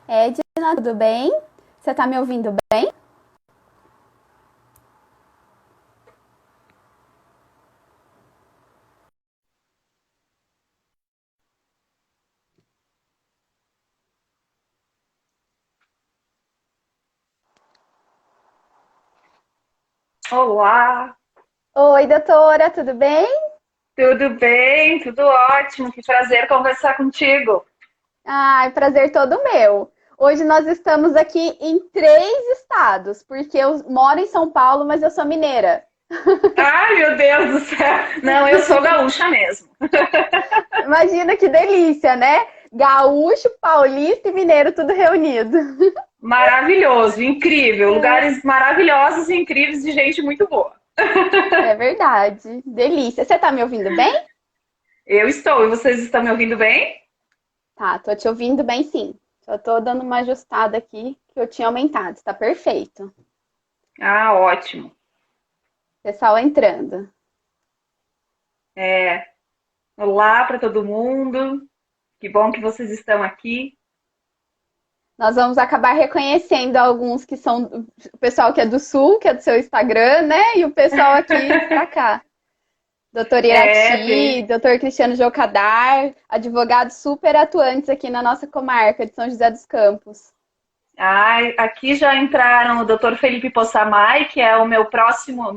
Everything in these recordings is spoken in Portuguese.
Edna, tudo bem? Você tá me ouvindo bem? Olá, Oi, doutora, tudo bem? tudo bem? Tudo ótimo. Que prazer conversar contigo. Ai, prazer todo meu. Hoje nós estamos aqui em 3 estados, porque eu moro em São Paulo, mas eu sou mineira. Ai, meu Deus do céu. Não, eu sou gaúcha mesmo. Imagina que delícia, né? Gaúcho, paulista e mineiro tudo reunido. Maravilhoso, incrível. Lugares maravilhosos e incríveis de gente muito boa. É verdade, delícia. Você tá me ouvindo bem? Eu estou, e vocês estão me ouvindo bem? Tá, tô te ouvindo bem sim. Só tô dando uma ajustada aqui que eu tinha aumentado, está perfeito. Ah, ótimo. Pessoal entrando. É, olá para todo mundo. Que bom que vocês estão aqui. Nós vamos acabar reconhecendo alguns que são o pessoal que é do Sul, que é do seu Instagram, né? E o pessoal aqui pra cá. Doutor É, Irati, doutor Cristiano Jocadar, advogados super atuantes aqui na nossa comarca de São José dos Campos. ai, aqui já entraram o Dr. Felipe Possamay, que é o minha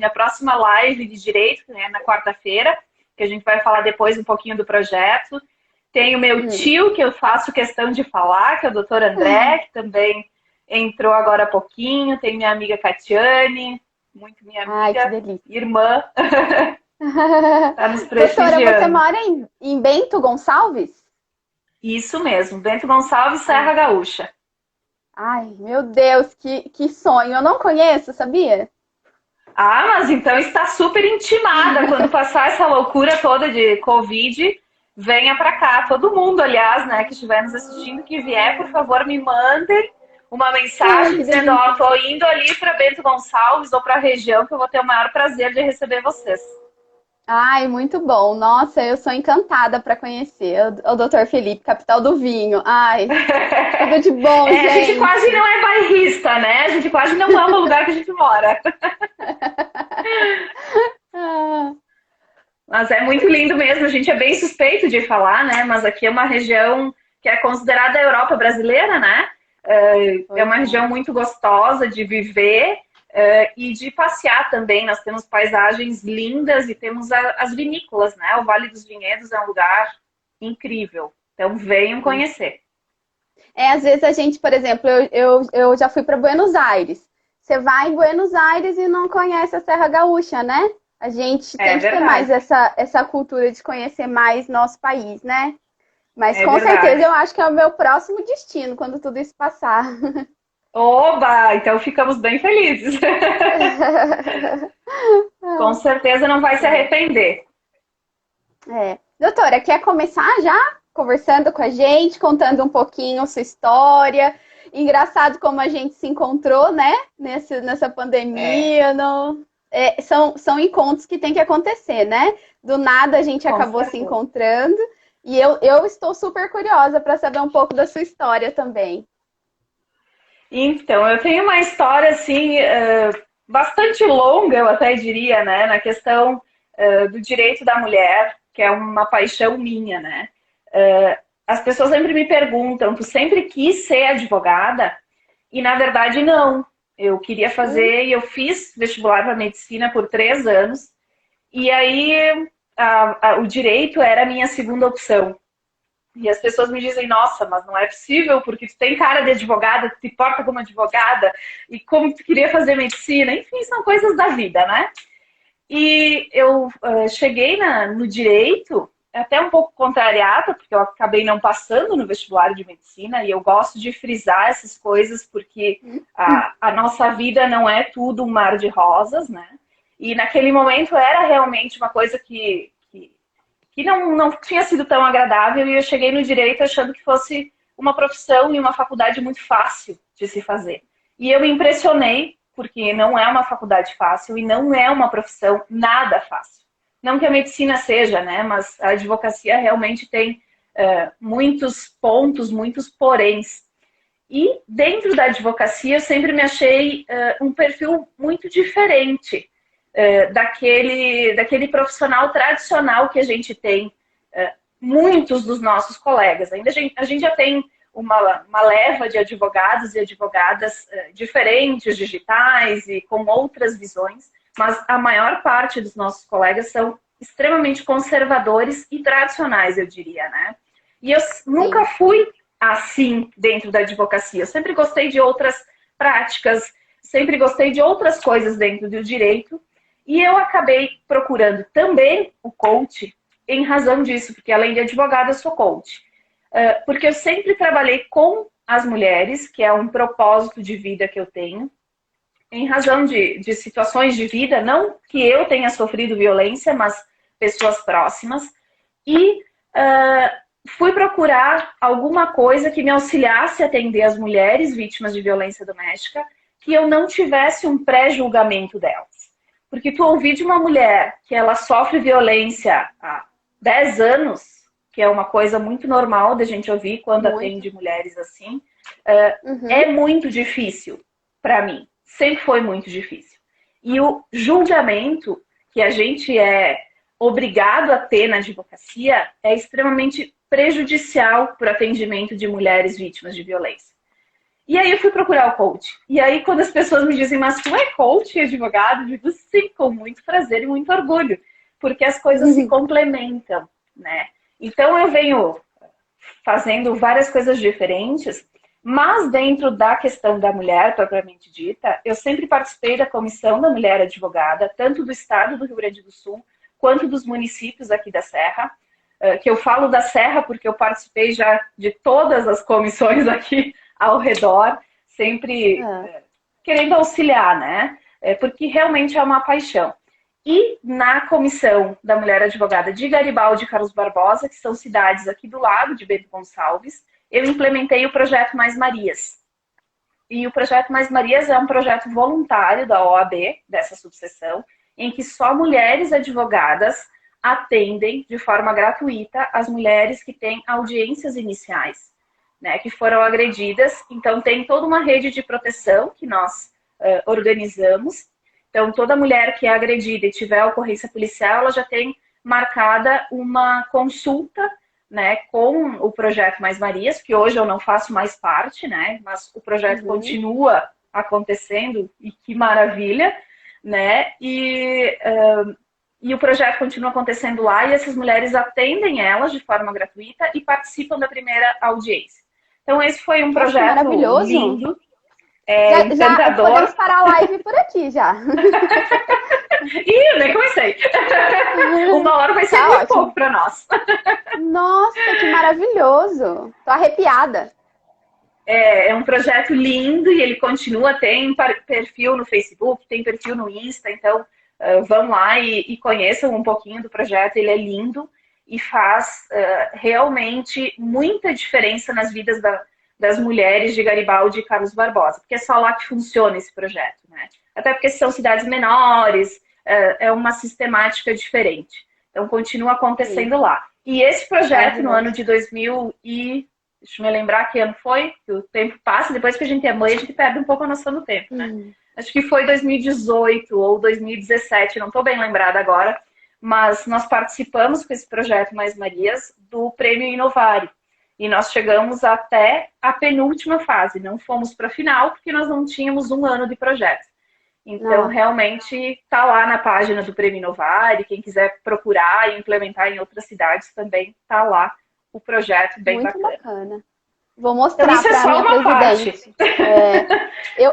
próxima live de direito, né, na quarta-feira, que a gente vai falar depois um pouquinho do projeto. Tem o meu Hum. tio, que eu faço questão de falar, que é o Dr. André, que também entrou agora há pouquinho. Tem minha amiga Catiane, muito minha Ai, que amiga, delícia. irmã, está nos Doutora, você prestigiando. mora em Bento Gonçalves? Isso mesmo, Bento Gonçalves, Ah, Serra Gaúcha. ai, meu Deus, que sonho. Eu não conheço, sabia? Ah, mas então está super intimada. Quando passar essa loucura toda de Covid, venha para cá. Todo mundo, aliás, né, que estiver nos assistindo, que vier, por favor, me mandem uma Ai, mensagem que dizendo: ó, delícia. tô indo ali para Bento Gonçalves ou para a região, que eu vou ter o maior prazer de receber vocês. Ai, muito bom. Nossa, eu sou encantada para conhecer o Dr. Felipe, capital do vinho. Ai, tudo de bom, É, a gente quase gente. não é bairrista, né? A gente quase não ama o lugar que a gente mora. Ah, Mas é muito lindo mesmo, a gente é bem suspeito de falar, né? Mas aqui é uma região que é considerada a Europa brasileira, né? É pois uma é. região muito gostosa de viver e de passear também. Nós temos paisagens lindas e temos as vinícolas, né? O Vale dos Vinhedos é um lugar incrível. Então venham conhecer. Às vezes a gente, por exemplo, eu já fui para Buenos Aires. Você vai em Buenos Aires e não conhece a Serra Gaúcha, né? A gente É tem que ter mais verdade, essa cultura de conhecer mais nosso país, né? Mas é com certeza verdade. eu acho que é o meu próximo destino quando tudo isso passar. Oba! Então ficamos bem felizes. Com certeza não vai se arrepender. É. Doutora, quer começar já conversando com a gente, contando um pouquinho a sua história? Engraçado como a gente se encontrou, né? Nessa É, pandemia. Não... são encontros que tem que acontecer, né? Do nada a gente com acabou se certeza. encontrando. E eu estou super curiosa para saber um pouco da sua história também. Então, eu tenho uma história assim bastante longa, eu até diria, né, na questão do direito da mulher, que é uma paixão minha, né? As pessoas sempre me perguntam, tu sempre quis ser advogada? E na verdade não. Eu queria Hum, fazer e eu fiz vestibular para medicina por 3 anos. E aí o direito era a minha segunda opção. E as pessoas me dizem, nossa, mas não é possível, porque tu tem cara de advogada, tu te porta como advogada, e como tu queria fazer medicina, enfim, são coisas da vida, né? E eu cheguei no direito, até um pouco contrariada, porque eu acabei não passando no vestibular de medicina, e eu gosto de frisar essas coisas, porque a nossa vida não é tudo um mar de rosas, né? E naquele momento era realmente uma coisa que não tinha sido tão agradável e eu cheguei no direito achando que fosse uma profissão e uma faculdade muito fácil de se fazer. E eu me impressionei, porque não é uma faculdade fácil e não é uma profissão nada fácil. Não que a medicina seja, né? Mas a advocacia realmente tem muitos pontos, muitos poréns. E dentro da advocacia eu sempre me achei um perfil muito diferente daquele profissional tradicional que a gente tem, muitos dos nossos colegas. Ainda a gente já tem uma leva de advogados e advogadas diferentes, digitais e com outras visões, mas a maior parte dos nossos colegas são extremamente conservadores e tradicionais, eu diria, né? E eu nunca fui assim dentro da advocacia. Eu sempre gostei de outras práticas, sempre gostei de outras coisas dentro do direito, e eu acabei procurando também o coach em razão disso, porque além de advogada, eu sou coach. Porque eu sempre trabalhei com as mulheres, que é um propósito de vida que eu tenho, em razão de situações de vida, não que eu tenha sofrido violência, mas pessoas próximas, e fui procurar alguma coisa que me auxiliasse a atender as mulheres vítimas de violência doméstica, que eu não tivesse um pré-julgamento delas. Porque tu ouvir de uma mulher que ela sofre violência há 10 anos, que é uma coisa muito normal da gente ouvir quando atende mulheres assim, é muito difícil para mim. Sempre foi muito difícil. E o julgamento que a gente é obrigado a ter na advocacia é extremamente prejudicial para o atendimento de mulheres vítimas de violência. E aí eu fui procurar o coach. E aí quando as pessoas me dizem, mas tu é coach e advogado? Eu digo, sim, com muito prazer e muito orgulho. Porque as coisas se complementam, né? Então eu venho fazendo várias coisas diferentes, mas dentro da questão da mulher, propriamente dita, eu sempre participei da Comissão da Mulher Advogada, tanto do Estado do Rio Grande do Sul, quanto dos municípios aqui da Serra, que eu falo da Serra porque eu participei já de todas as comissões aqui ao redor, sempre querendo auxiliar, né? Porque realmente é uma paixão. E na Comissão da Mulher Advogada de Garibaldi e Carlos Barbosa, que são cidades aqui do lado de Bento Gonçalves, eu implementei o projeto Mais Marias. E o projeto Mais Marias é um projeto voluntário da OAB, dessa subseção, em que só mulheres advogadas atendem de forma gratuita as mulheres que têm audiências iniciais, né, que foram agredidas. Então tem toda uma rede de proteção que nós organizamos. Então toda mulher que é agredida e tiver ocorrência policial, ela já tem marcada uma consulta, né, com o projeto Mais Marias, que hoje eu não faço mais parte, né, mas o projeto continua acontecendo e que maravilha, né, e o projeto continua acontecendo lá e essas mulheres atendem elas de forma gratuita e participam da primeira audiência. Então esse foi um projeto maravilhoso. lindo, já podemos parar a live por aqui já. Ih, nem comecei. 1 hora vai ser muito pouco para nós. Nossa, que maravilhoso. Tô arrepiada. É um projeto lindo e ele continua, tem perfil no Facebook, tem perfil no Insta, então vão lá e conheçam um pouquinho do projeto, ele é lindo e faz realmente muita diferença nas vidas das mulheres de Garibaldi e Carlos Barbosa, porque é só lá que funciona esse projeto, né? Até porque são cidades menores, é uma sistemática diferente. Então, continua acontecendo lá. E esse projeto, no ano de 2000 e... Deixa eu me lembrar que ano foi, que o tempo passa, depois que a gente é mãe, a gente perde um pouco a noção do tempo, né? Acho que foi 2018 ou 2017, não estou bem lembrada agora, mas nós participamos com esse projeto Mais Marias do Prêmio Inovare. E nós chegamos até a penúltima fase, não fomos para a final, porque nós não tínhamos 1 ano de projeto. Então, realmente, está lá na página do Prêmio Inovare, quem quiser procurar e implementar em outras cidades também está lá o projeto, bem muito bacana. Vou mostrar para a minha presidente.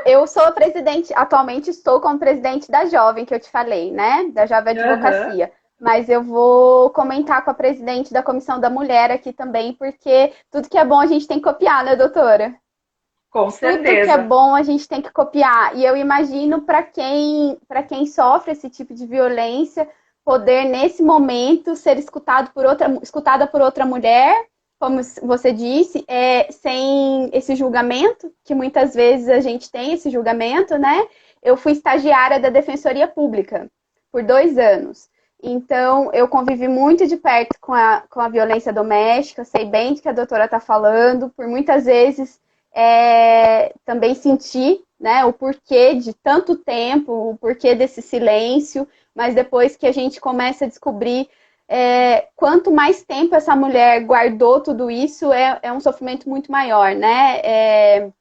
Eu sou presidente, atualmente estou como presidente da Jovem, que eu te falei, né? Da Jovem Advocacia. Mas eu vou comentar com a presidente da Comissão da Mulher aqui também, porque tudo que é bom a gente tem que copiar, né, doutora? Com certeza. Tudo que é bom a gente tem que copiar. E eu imagino para quem sofre esse tipo de violência, poder, nesse momento, ser escutada por outra mulher, como você disse, sem esse julgamento, que muitas vezes a gente tem esse julgamento, né? Eu fui estagiária da Defensoria Pública por 2 anos. Então, eu convivi muito de perto com a violência doméstica, sei bem do que a doutora está falando, por muitas vezes também sentir, né, o porquê de tanto tempo, o porquê desse silêncio, mas depois que a gente começa a descobrir quanto mais tempo essa mulher guardou tudo isso, é um sofrimento muito maior, né?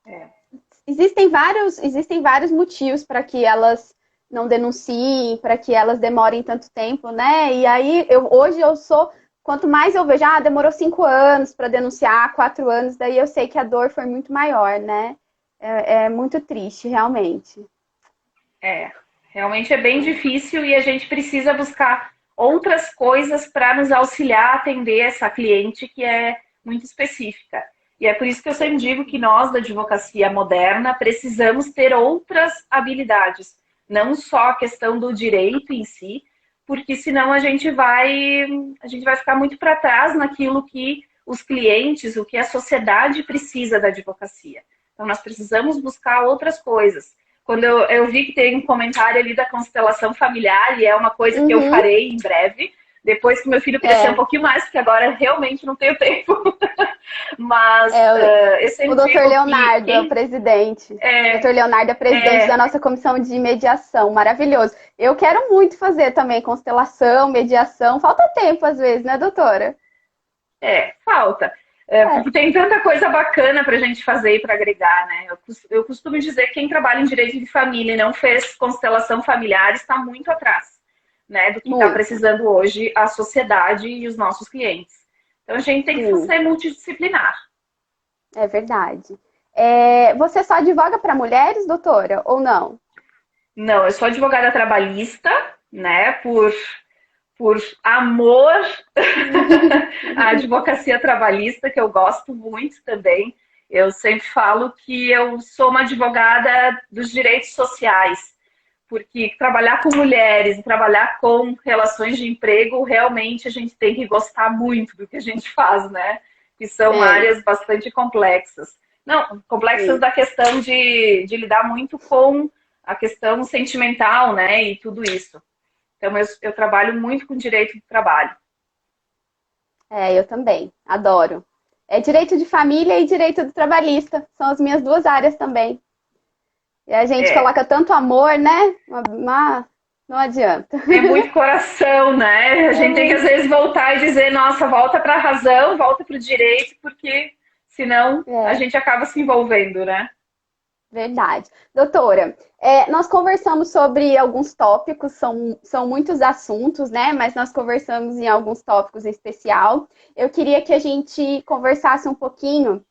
Existem vários motivos para que elas não denunciem, para que elas demorem tanto tempo, né? E aí, hoje eu sou... Quanto mais eu vejo, demorou 5 anos para denunciar, 4 anos, daí eu sei que a dor foi muito maior, né? É muito triste, realmente. Realmente é bem difícil e a gente precisa buscar outras coisas para nos auxiliar a atender essa cliente que é muito específica. E é por isso que eu sempre digo que nós, da advocacia moderna, precisamos ter outras habilidades, não só a questão do direito em si, porque senão a gente vai ficar muito para trás naquilo que os clientes, o que a sociedade precisa da advocacia. Então, nós precisamos buscar outras coisas. Quando eu vi que tem um comentário ali da constelação familiar, e é uma coisa que eu farei em breve, depois que meu filho crescer um pouquinho mais, porque agora realmente não tenho tempo. Mas o doutor Leonardo é o presidente. O doutor Leonardo é presidente da nossa comissão de mediação. Maravilhoso. Eu quero muito fazer também constelação, mediação. Falta tempo às vezes, né, doutora? Falta. Porque tem tanta coisa bacana para a gente fazer e para agregar, né? Eu costumo dizer que quem trabalha em direito de família e não fez constelação familiar está muito atrás, né, do que está precisando hoje a sociedade e os nossos clientes. Então a gente tem que ser multidisciplinar. É verdade. Você só advoga para mulheres, doutora, ou não? Não, eu sou advogada trabalhista, né, por amor à advocacia trabalhista, que eu gosto muito também. Eu sempre falo que eu sou uma advogada dos direitos sociais, porque trabalhar com mulheres, trabalhar com relações de emprego, realmente a gente tem que gostar muito do que a gente faz, né? Que são áreas bastante complexas. Não, complexas da questão de lidar muito com a questão sentimental, né? E tudo isso. Então, eu trabalho muito com direito do trabalho. Eu também. Adoro. Direito de família e direito do trabalhista. São as minhas duas áreas também. E a gente coloca tanto amor, né? Mas não adianta. É muito coração, né? A gente tem que, às vezes, voltar e dizer, nossa, volta para a razão, volta para o direito, porque senão a gente acaba se envolvendo, né? Verdade. Doutora, nós conversamos sobre alguns tópicos, são muitos assuntos, né? Mas nós conversamos em alguns tópicos em especial. Eu queria que a gente conversasse um pouquinho,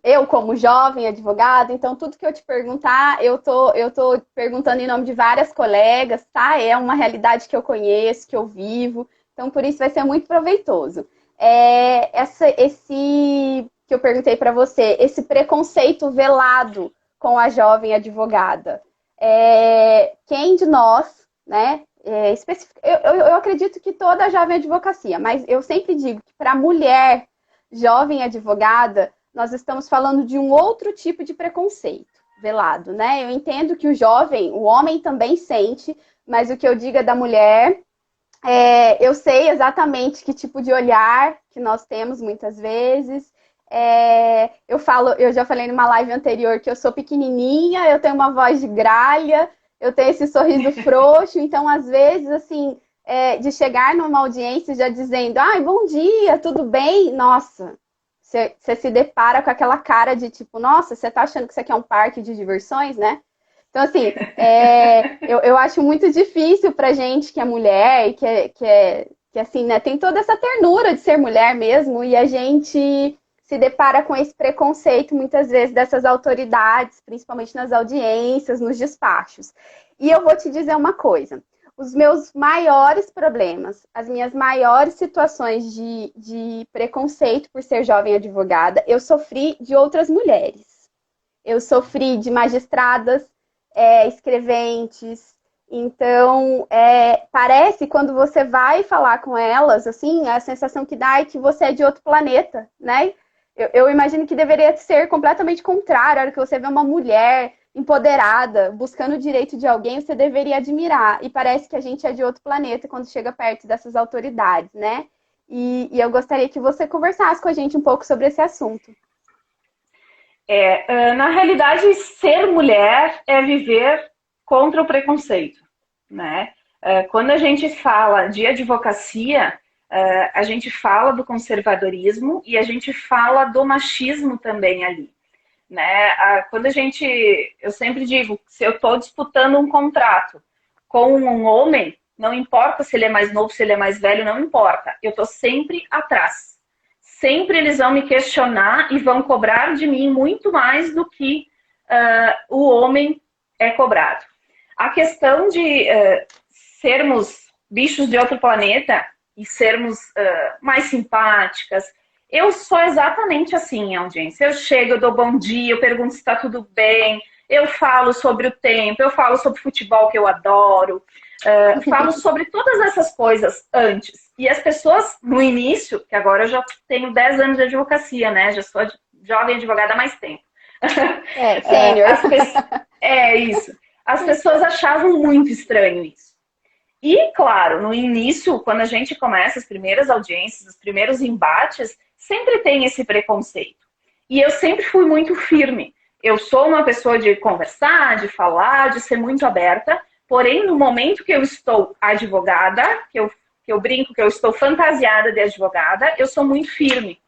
eu como jovem advogada, então tudo que eu te perguntar, eu tô perguntando em nome de várias colegas, tá? É uma realidade que eu conheço, que eu vivo, então por isso vai ser muito proveitoso. Esse que eu perguntei para você, esse preconceito velado com a jovem advogada. Quem de nós, né? Eu acredito que toda a jovem advocacia, mas eu sempre digo que para a mulher jovem advogada, nós estamos falando de um outro tipo de preconceito velado, né? Eu entendo que o homem também sente, mas o que eu digo é da mulher. Eu sei exatamente que tipo de olhar que nós temos muitas vezes. Eu já falei numa live anterior que eu sou pequenininha, eu tenho uma voz de gralha, eu tenho esse sorriso frouxo, então às vezes, assim, de chegar numa audiência já dizendo, bom dia, tudo bem? Nossa, você se depara com aquela cara de tipo, nossa, você tá achando que isso aqui é um parque de diversões, né? Então, assim, eu acho muito difícil pra gente que é mulher, que assim, né, tem toda essa ternura de ser mulher mesmo, e a gente se depara com esse preconceito, muitas vezes, dessas autoridades, principalmente nas audiências, nos despachos. E eu vou te dizer uma coisa. Os meus maiores problemas, as minhas maiores situações de preconceito por ser jovem advogada, eu sofri de outras mulheres. Eu sofri de magistradas, escreventes. Então, parece, quando você vai falar com elas, assim, a sensação que dá é que você é de outro planeta, né? Eu imagino que deveria ser completamente contrário. A hora que você vê uma mulher empoderada, buscando o direito de alguém, você deveria admirar. E parece que a gente é de outro planeta quando chega perto dessas autoridades, né? E eu gostaria que você conversasse com a gente um pouco sobre esse assunto. Na realidade, ser mulher é viver contra o preconceito, né? Quando a gente fala de advocacia, a gente fala do conservadorismo e a gente fala do machismo também ali, né? Eu sempre digo, se eu estou disputando um contrato com um homem, não importa se ele é mais novo, se ele é mais velho, não importa. Eu estou sempre atrás. Sempre eles vão me questionar e vão cobrar de mim muito mais do que o homem é cobrado. A questão de sermos bichos de outro planeta e sermos mais simpáticas, eu sou exatamente assim, audiência. Eu chego, eu dou bom dia, eu pergunto se está tudo bem, eu falo sobre o tempo, eu falo sobre futebol que eu adoro, falo sobre todas essas coisas antes. E as pessoas, no início, que agora eu já tenho 10 anos de advocacia, né? Já sou jovem advogada há mais tempo. Sênior. Isso. As pessoas achavam muito estranho isso. E, claro, no início, quando a gente começa as primeiras audiências, os primeiros embates, sempre tem esse preconceito. E eu sempre fui muito firme. Eu sou uma pessoa de conversar, de falar, de ser muito aberta, porém, no momento que eu estou advogada, que eu brinco que eu estou fantasiada de advogada, eu sou muito firme.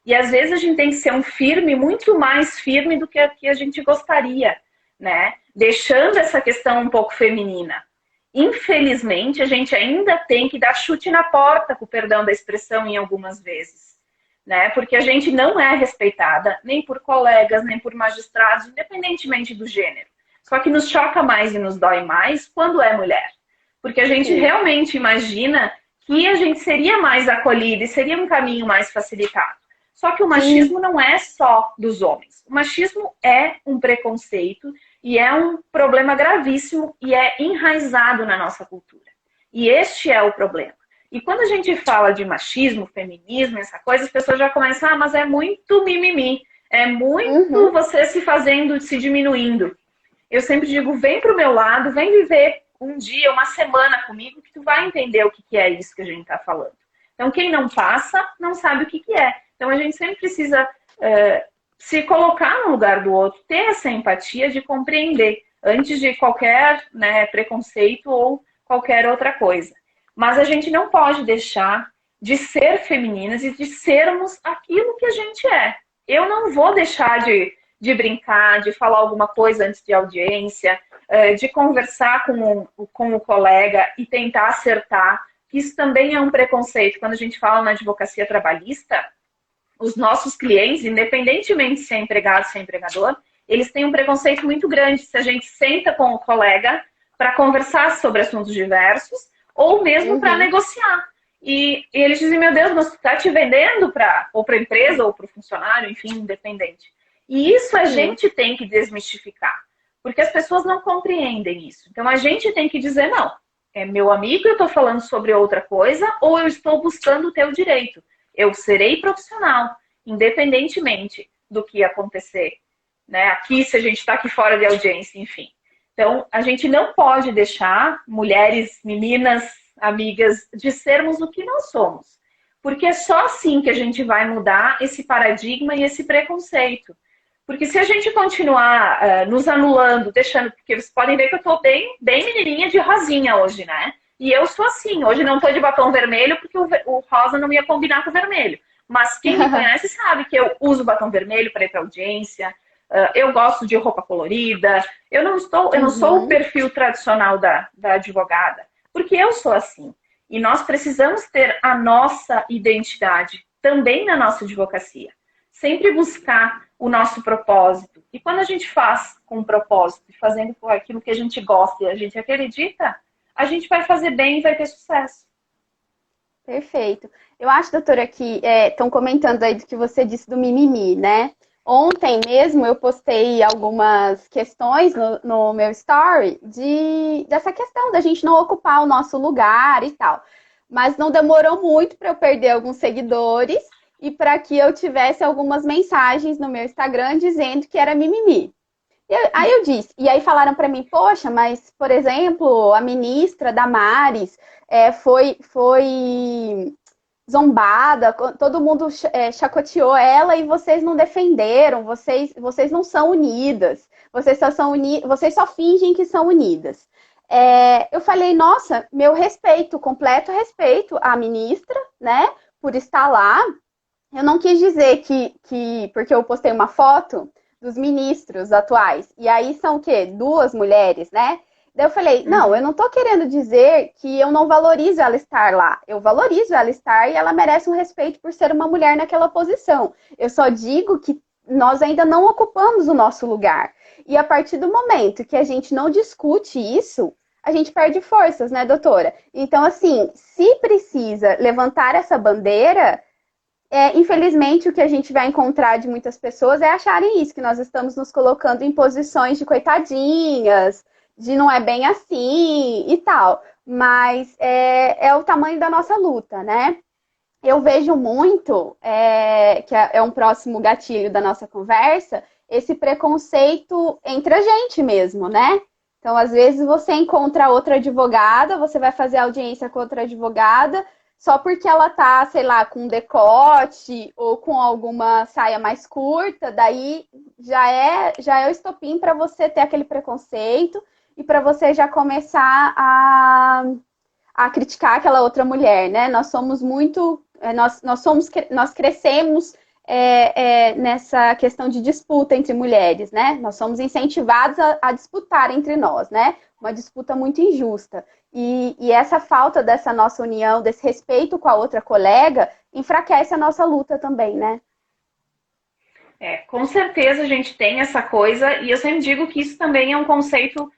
E às vezes a gente tem que ser um firme, muito mais firme do que a gente gostaria, né? Deixando essa questão um pouco feminina. Infelizmente, a gente ainda tem que dar chute na porta, com o perdão da expressão, em algumas vezes, né? Porque a gente não é respeitada, nem por colegas, nem por magistrados, independentemente do gênero. Só que nos choca mais e nos dói mais quando é mulher. Porque a gente realmente imagina que a gente seria mais acolhida e seria um caminho mais facilitado. Só que o machismo não é só dos homens. O machismo é um preconceito e é um problema gravíssimo e é enraizado na nossa cultura. E este é o problema. E quando a gente fala de machismo, feminismo, essa coisa, as pessoas já começam, mas é muito mimimi, é muito você se fazendo, se diminuindo. Eu sempre digo, vem pro meu lado, vem viver um dia, uma semana comigo, que tu vai entender o que é isso que a gente está falando. Então, quem não passa, não sabe o que é. Então, a gente sempre precisa se colocar no lugar do outro, ter essa empatia de compreender, antes de qualquer preconceito ou qualquer outra coisa. Mas a gente não pode deixar de ser femininas e de sermos aquilo que a gente é. Eu não vou deixar de brincar, de falar alguma coisa antes de audiência, de conversar com o colega e tentar acertar. Isso também é um preconceito. Quando a gente fala na advocacia trabalhista, os nossos clientes, independentemente se é empregado, se é empregador, eles têm um preconceito muito grande se a gente senta com o colega para conversar sobre assuntos diversos ou mesmo para negociar. E eles dizem, meu Deus, mas tu está te vendendo ou para a empresa ou para o funcionário, enfim, independente. E isso a gente tem que desmistificar, porque as pessoas não compreendem isso. Então a gente tem que dizer, não, é meu amigo, eu estou falando sobre outra coisa ou eu estou buscando o teu direito. Eu serei profissional, independentemente do que acontecer, né? Aqui, se a gente está aqui fora de audiência, enfim. Então, a gente não pode deixar mulheres, meninas, amigas, de sermos o que nós somos. Porque é só assim que a gente vai mudar esse paradigma e esse preconceito. Porque se a gente continuar nos anulando, deixando... Porque vocês podem ver que eu estou bem menininha de rosinha hoje, né? E eu sou assim, hoje não estou de batom vermelho porque o rosa não ia combinar com o vermelho. Mas quem me conhece sabe que eu uso batom vermelho para ir para audiência, eu gosto de roupa colorida, eu não sou o perfil tradicional da advogada, porque eu sou assim. E nós precisamos ter a nossa identidade também na nossa advocacia. Sempre buscar o nosso propósito. E quando a gente faz com um propósito, fazendo por aquilo que a gente gosta e a gente acredita, a gente vai fazer bem e vai ter sucesso. Perfeito. Eu acho, doutora, que estão comentando aí do que você disse do mimimi, né? Ontem mesmo eu postei algumas questões no meu story dessa questão da gente não ocupar o nosso lugar e tal. Mas não demorou muito para eu perder alguns seguidores e para que eu tivesse algumas mensagens no meu Instagram dizendo que era mimimi. Aí eu disse, e aí falaram para mim, poxa, mas, por exemplo, a ministra Damares foi zombada, todo mundo chacoteou ela e vocês não defenderam, vocês não são unidas, vocês só fingem que são unidas. Eu falei, nossa, meu respeito, completo respeito à ministra, né, por estar lá. Eu não quis dizer porque eu postei uma foto dos ministros atuais, e aí são o quê? 2 mulheres, né? Daí eu falei, não, eu não tô querendo dizer que eu não valorizo ela estar lá. Eu valorizo ela estar e ela merece um respeito por ser uma mulher naquela posição. Eu só digo que nós ainda não ocupamos o nosso lugar. E a partir do momento que a gente não discute isso, a gente perde forças, né, doutora? Então, assim, se precisa levantar essa bandeira, infelizmente, o que a gente vai encontrar de muitas pessoas é acharem isso, que nós estamos nos colocando em posições de coitadinhas, de não é bem assim e tal. Mas é o tamanho da nossa luta, né? Eu vejo muito, que é um próximo gatilho da nossa conversa, esse preconceito entre a gente mesmo, né? Então, às vezes, você encontra outra advogada, você vai fazer audiência com outra advogada, só porque ela tá, sei lá, com decote ou com alguma saia mais curta, daí já é o estopim para você ter aquele preconceito e para você já começar a criticar aquela outra mulher, né? Nós somos muito, nós crescemos nessa questão de disputa entre mulheres, né? Nós somos incentivados a disputar entre nós, né? Uma disputa muito injusta. E essa falta dessa nossa união, desse respeito com a outra colega, enfraquece a nossa luta também, né? Com certeza a gente tem essa coisa, e eu sempre digo que isso também é um conceito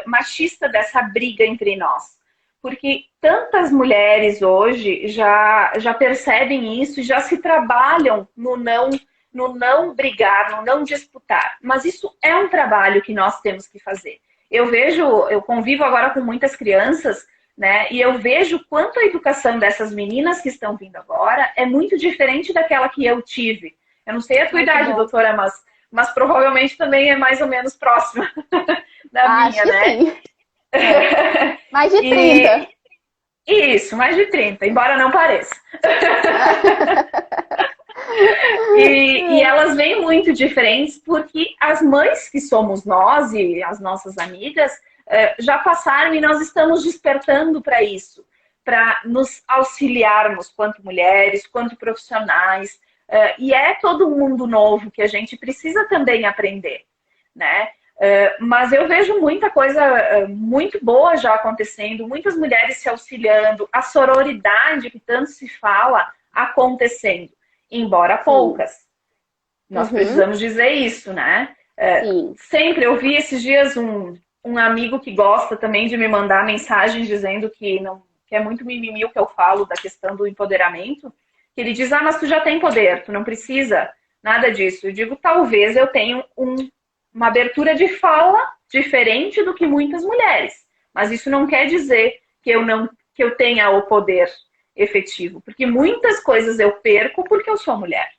machista dessa briga entre nós. Porque tantas mulheres hoje já percebem isso, já se trabalham no não brigar, no não disputar. Mas isso é um trabalho que nós temos que fazer. Eu convivo agora com muitas crianças, né? E eu vejo quanto a educação dessas meninas que estão vindo agora é muito diferente daquela que eu tive. Eu não sei a tua idade, doutora, mas provavelmente também é mais ou menos próxima da minha, né? Sim. Mais de 30. Isso, mais de 30, embora não pareça. E elas vêm muito diferentes porque as mães que somos nós e as nossas amigas já passaram e nós estamos despertando para isso, para nos auxiliarmos quanto mulheres, quanto profissionais. E é todo um mundo novo que a gente precisa também aprender, né? Mas eu vejo muita coisa muito boa já acontecendo, muitas mulheres se auxiliando, a sororidade que tanto se fala acontecendo, embora poucas. Nós precisamos dizer isso, né? Sempre eu vi esses dias um amigo que gosta também de me mandar mensagens dizendo que é muito mimimi o que eu falo da questão do empoderamento, que ele diz, mas tu já tem poder, tu não precisa nada disso. Eu digo, talvez eu tenha uma abertura de fala diferente do que muitas mulheres. Mas isso não quer dizer que eu tenha o poder efetivo. Porque muitas coisas eu perco porque eu sou mulher.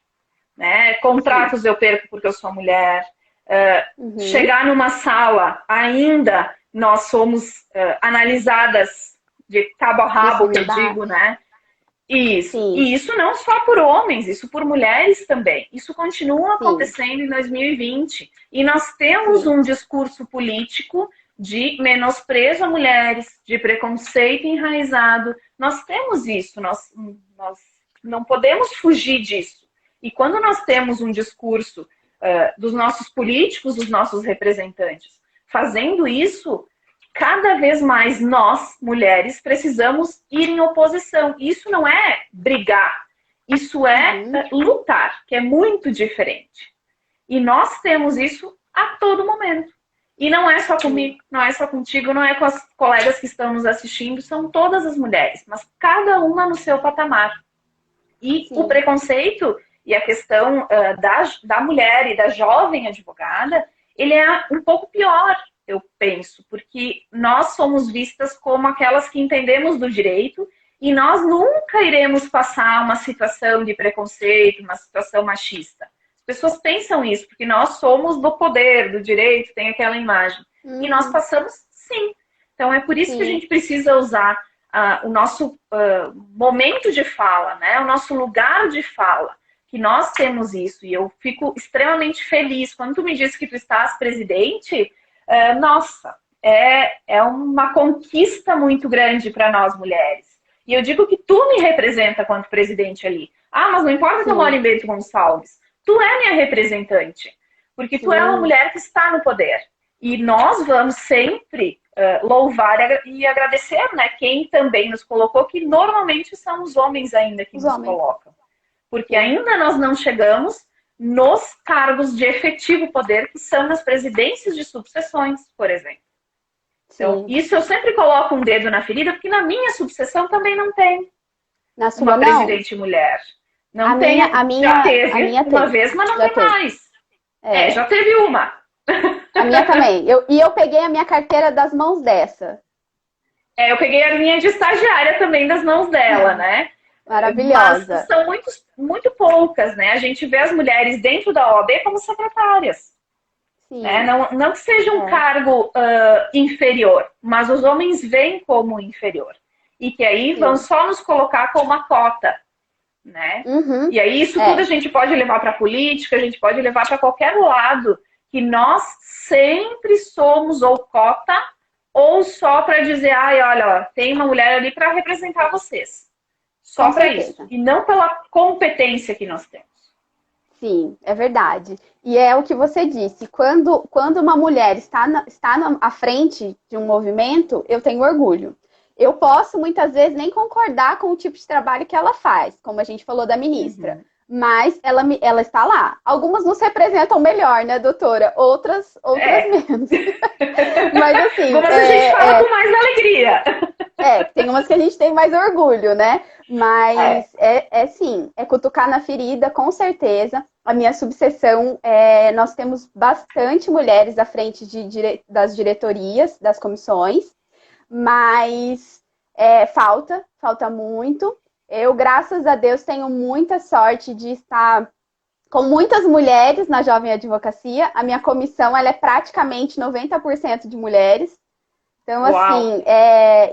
Né? Contratos eu perco porque eu sou mulher. Chegar numa sala, ainda nós somos analisadas de cabo a rabo, que eu digo, né? Isso. Sim. E isso não só por homens, isso por mulheres também. Isso continua acontecendo em 2020. E nós temos um discurso político de menosprezo a mulheres, de preconceito enraizado. Nós temos isso, nós não podemos fugir disso. E quando nós temos um discurso dos nossos políticos, dos nossos representantes, fazendo isso, cada vez mais nós, mulheres, precisamos ir em oposição. Isso não é brigar, isso é lutar, que é muito diferente. E nós temos isso a todo momento. E não é só comigo, não é só contigo, não é com as colegas que estão nos assistindo, são todas as mulheres, mas cada uma no seu patamar. E o preconceito e a questão da mulher e da jovem advogada, ele é um pouco pior, eu penso, porque nós somos vistas como aquelas que entendemos do direito e nós nunca iremos passar uma situação de preconceito, uma situação machista. As pessoas pensam isso, porque nós somos do poder, do direito, tem aquela imagem. E nós passamos, sim. Então é por isso que a gente precisa usar o nosso momento de fala, né? O nosso lugar de fala, que nós temos isso. E eu fico extremamente feliz. Quando tu me disse que tu estás presidente, nossa, é uma conquista muito grande para nós mulheres. E eu digo que tu me representa quanto presidente ali. Ah, mas não importa que eu moro em Bento Gonçalves. Tu é minha representante. Porque tu é uma mulher que está no poder. E nós vamos sempre louvar e agradecer, né, quem também nos colocou, que normalmente são os homens ainda que nos colocam. Porque ainda nós não chegamos nos cargos de efetivo poder, que são nas presidências de subseções, por exemplo. Então, isso eu sempre coloco um dedo na ferida, porque na minha subseção também não tem uma presidente mulher. Não tem, já teve uma vez, mas não tem mais. Já teve uma. A minha também. Eu peguei a minha carteira das mãos dessa. Eu peguei a minha de estagiária também das mãos dela, né? Maravilhosa. Mas são muito poucas, né? A gente vê as mulheres dentro da OAB como secretárias. Né? Não que seja um cargo inferior, mas os homens veem como inferior. E que aí vão só nos colocar como uma cota. Né? E aí isso tudo a gente pode levar para a política, a gente pode levar para qualquer lado, que nós sempre somos ou cota ou só para dizer, olha, ó, tem uma mulher ali para representar vocês. Só para isso. E não pela competência que nós temos. Sim, é verdade. E é o que você disse, quando uma mulher está à frente de um movimento, eu tenho orgulho. Eu posso, muitas vezes, nem concordar com o tipo de trabalho que ela faz, como a gente falou da ministra. Mas ela está lá. Algumas nos representam melhor, né, doutora? Outras menos. Mas assim... Como a gente fala com mais alegria. Tem umas que a gente tem mais orgulho, né? Mas sim, é cutucar na ferida, com certeza. A minha subseção, nós temos bastante mulheres à frente das diretorias, das comissões. Mas falta muito. Eu, graças a Deus, tenho muita sorte de estar com muitas mulheres na Jovem Advocacia. A minha comissão ela é praticamente 90% de mulheres. Então, assim,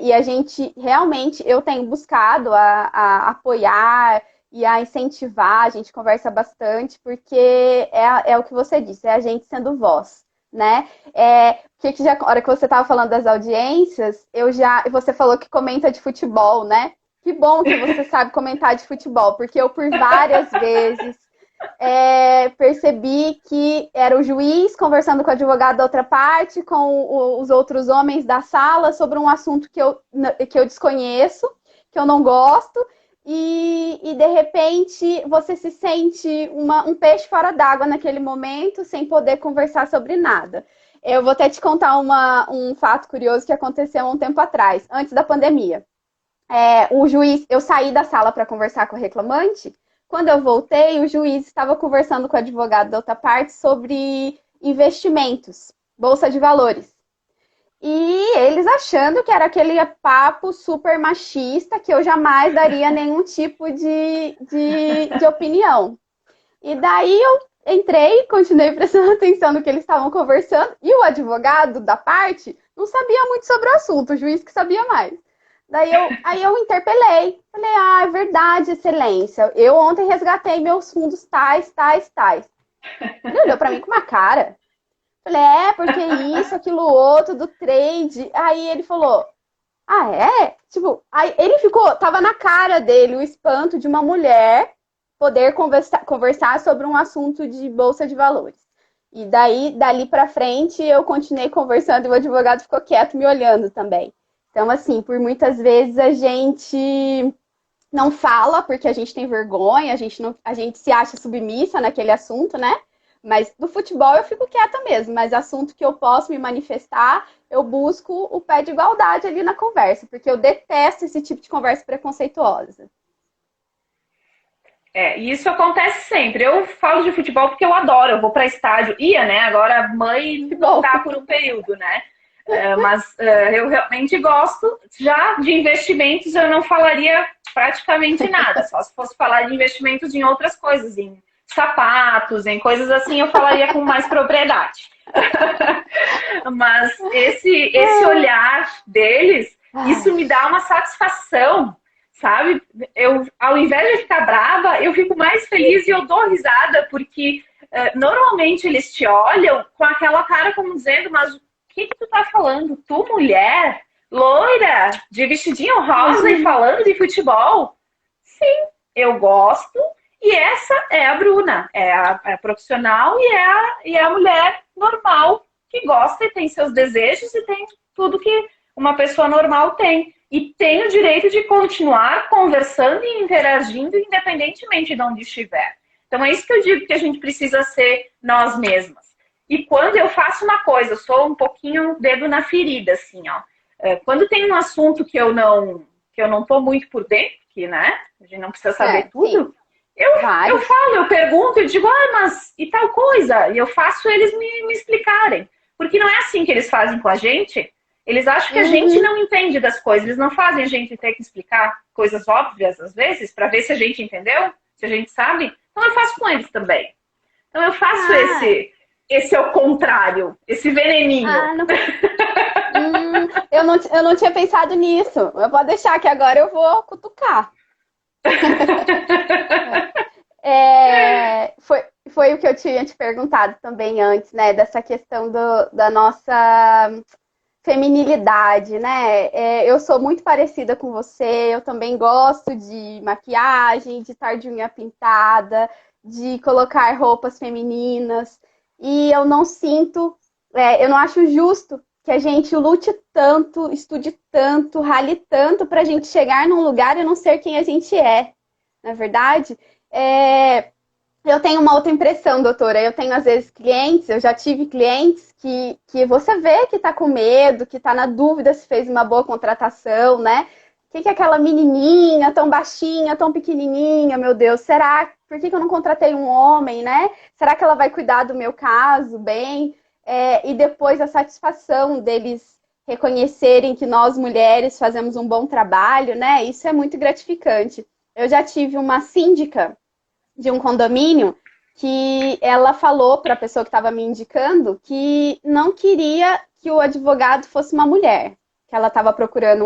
e a gente realmente, eu tenho buscado a apoiar e a incentivar, a gente conversa bastante, porque é o que você disse, é a gente sendo voz. Né? A hora que você estava falando das audiências, você falou que comenta de futebol, né? Que bom que você sabe comentar de futebol, porque eu por várias vezes percebi que era o juiz conversando com o advogado da outra parte, com os outros homens da sala, sobre um assunto que eu desconheço, que eu não gosto. E de repente você se sente um peixe fora d'água naquele momento, sem poder conversar sobre nada. Eu vou até te contar um fato curioso que aconteceu há um tempo atrás, antes da pandemia. O juiz, eu saí da sala para conversar com o reclamante. Quando eu voltei, o juiz estava conversando com o advogado da outra parte sobre investimentos, bolsa de valores. E eles achando que era aquele papo super machista, que eu jamais daria nenhum tipo de opinião. E daí eu entrei, continuei prestando atenção no que eles estavam conversando, e o advogado da parte não sabia muito sobre o assunto, o juiz que sabia mais. Aí eu interpelei, falei, é verdade, excelência, eu ontem resgatei meus fundos tais. Ele olhou pra mim com uma cara. Falei, porque isso, aquilo, outro, do trade. Aí ele falou, Tipo, aí ele tava na cara dele o espanto de uma mulher poder conversar sobre um assunto de bolsa de valores. E dali pra frente, eu continuei conversando e o advogado ficou quieto me olhando também. Então, assim, por muitas vezes a gente não fala porque a gente tem vergonha, a gente se acha submissa naquele assunto, né? Mas no futebol eu fico quieta mesmo, mas assunto que eu posso me manifestar, eu busco o pé de igualdade ali na conversa, porque eu detesto esse tipo de conversa preconceituosa. E isso acontece sempre. Eu falo de futebol porque eu adoro, eu vou para estádio. Né? Agora mãe não dá por um período, né? Mas eu realmente gosto. Já de investimentos eu não falaria praticamente nada, só se fosse falar de investimentos em outras coisas, em sapatos, em coisas assim, eu falaria com mais propriedade. Mas esse olhar deles, Ai, Isso me dá uma satisfação, sabe? Eu, ao invés de ficar brava, eu fico mais feliz e eu dou risada, porque normalmente eles te olham com aquela cara como dizendo, mas o que tu tá falando? Tu, mulher, loira, de vestidinho rosa e imagina. falando de futebol? Sim, eu gosto. E essa é a Bruna, é a profissional e é a mulher normal que gosta e tem seus desejos e tem tudo que uma pessoa normal tem. E tem o direito de continuar conversando e interagindo independentemente de onde estiver. Então é isso que eu digo que a gente precisa ser nós mesmas. E quando eu faço uma coisa, eu sou um pouquinho dedo na ferida, assim, ó. Quando tem um assunto que eu não tô muito por dentro, que, né, a gente não precisa saber É, sim, tudo, eu vários. falo, eu pergunto, eu digo, ah, mas e tal coisa? E eu faço eles me explicarem. Porque não é assim que eles fazem com a gente. Eles acham que a gente Uhum. não entende das coisas. Eles não fazem a gente ter que explicar coisas óbvias, às vezes, para ver se a gente entendeu, se a gente sabe. Então eu faço com eles também. Então eu faço Ah, esse ao contrário, esse veneninho. não. Eu não tinha pensado nisso. Eu vou deixar que agora eu vou cutucar. Foi o que eu tinha te perguntado também antes, né? Dessa questão da nossa feminilidade, né? Eu sou muito parecida com você, eu também gosto de maquiagem, de estar de unha pintada, de colocar roupas femininas, e eu não sinto, eu não acho justo que a gente lute tanto, estude tanto, rale tanto para a gente chegar num lugar e não ser quem a gente é, na verdade. É, eu tenho uma outra impressão, doutora. Eu tenho, às vezes, clientes, eu já tive clientes que você vê que está com medo, que está na dúvida se fez uma boa contratação, né? O que é aquela menininha tão baixinha, tão pequenininha, meu Deus? Será? Por que eu não contratei um homem, né? Será que ela vai cuidar do meu caso bem? E depois a satisfação deles reconhecerem que nós, mulheres, fazemos um bom trabalho, né? Isso é muito gratificante. Eu já tive uma síndica de um condomínio que ela falou para a pessoa que estava me indicando que não queria que o advogado fosse uma mulher, que ela estava procurando